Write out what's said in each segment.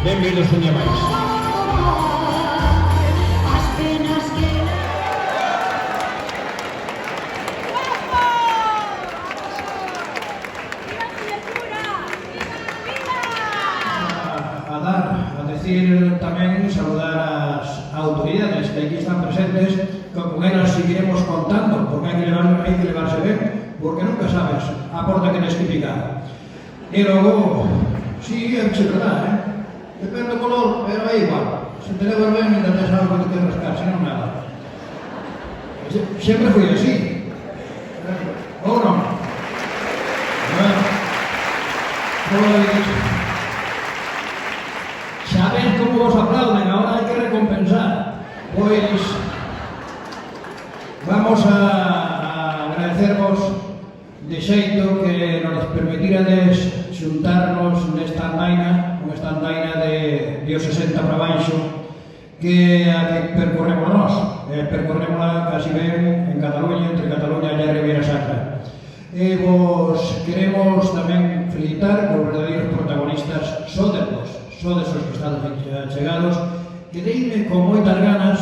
Benvidos un día máis. A decir tamén, saludar as autoridades que aquí están presentes, que con elas seguiremos contando, porque hai que levarse ben, porque nunca sabes a porta que tens que picar. E logo, sí, é verdade, depende do color, pero é igual. Se te levas ben, ainda tens algo que te quer rascar, senón nada. Sempre foi así. Ou non? Pois, xa ven como vos aplauden, agora hai que recompensar. Pois, vamos a agradecervos de xeito que nos permitirades xuntarnos nesta andaina, unha andaina de o 60 para baixo, que a que percorremos nós. Percorremosla casi ben en Cataluña, entre Cataluña e a Ribeira Sacra. E vos queremos tamén felicitar os verdadeiros protagonistas, sodes os que están chegados, que deime con moitas ganas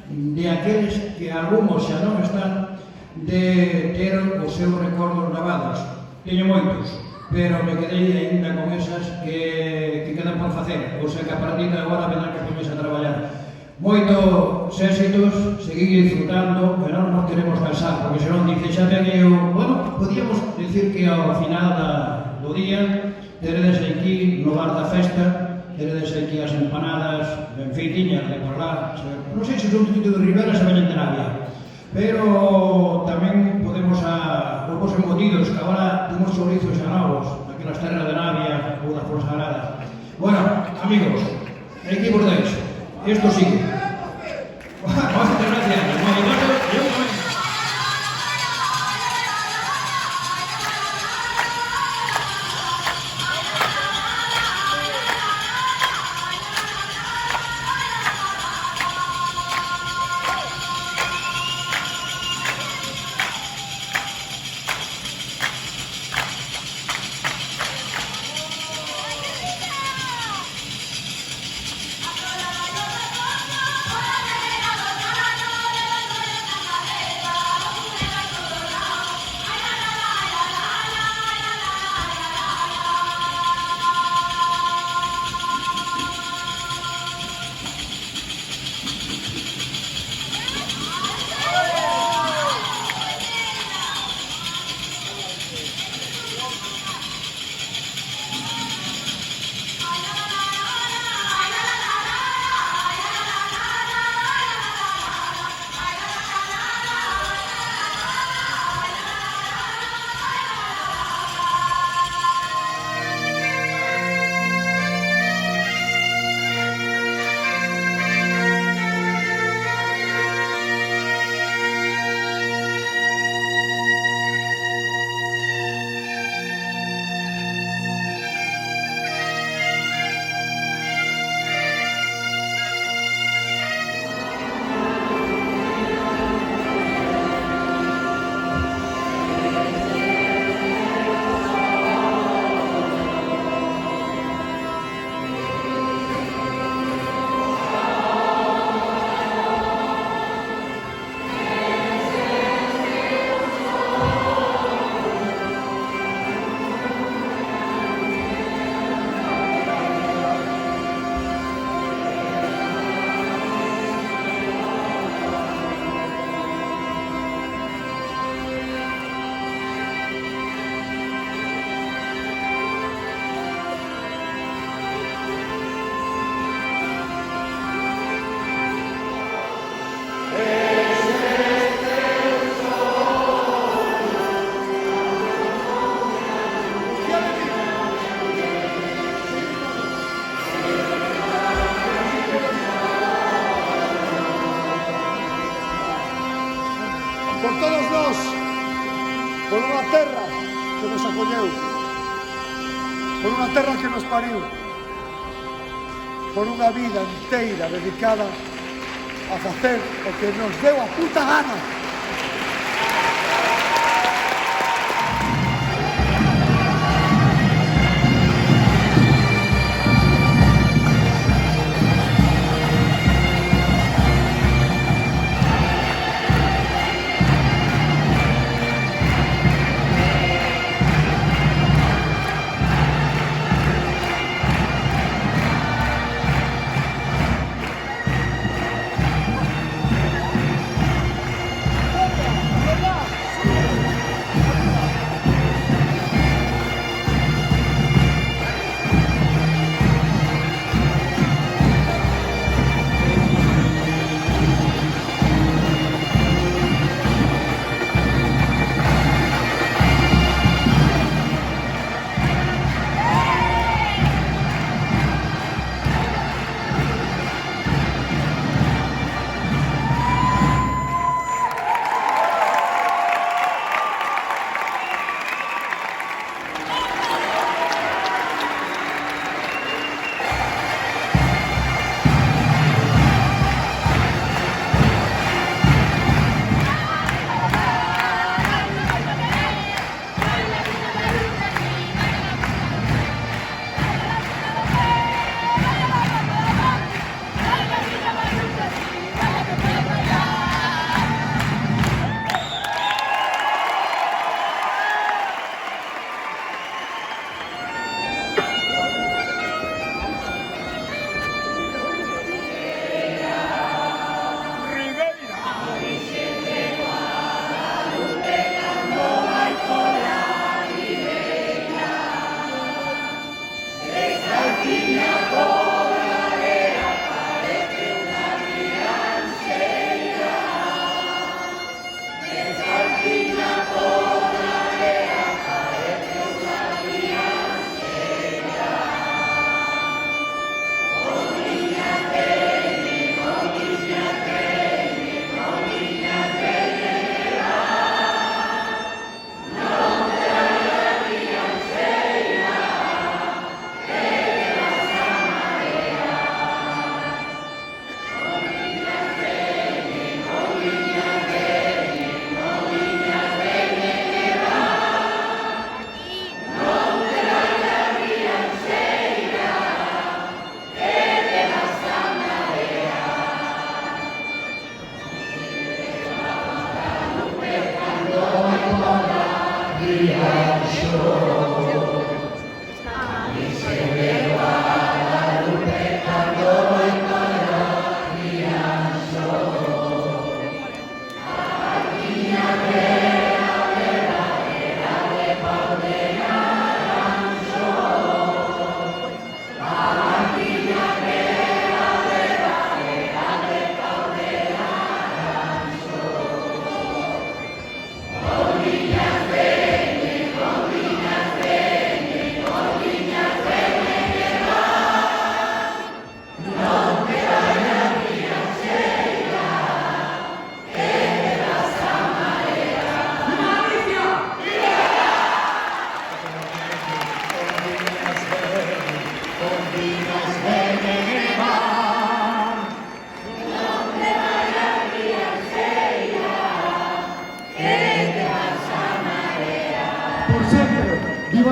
de aqueles que algúns xa non están, de ter os seus recordos gravados. Teño moitos, pero me quedei ainda con esas que quedan por facer, ou sea que a partir de agora vendrán que poñerse a traballar. moitos éxitos, seguir disfrutando, que non nos queremos cansar, porque senón dice xa teño, bueno, podíamos decir que ao final do día teredes aquí no bar da festa, teredes aquí as empanadas, en fin, tiñas de por lá, non sei se son de Rivera se veñen de Navia, pero tamén podemos os embutidos, que agora temos chourizos xa novos, daquelas terras de Navia ou da Fonsagrada. Bueno, amigos, aquí por deis, esto sigue. Muchas gracias. por todos nós, por unha terra que nos acolleu, por unha terra que nos pariu, por unha vida inteira dedicada a facer o que nos deu a puta gana.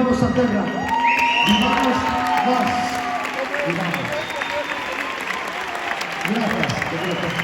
nosa terra. Vivamos nós. Vivamos. Gracias.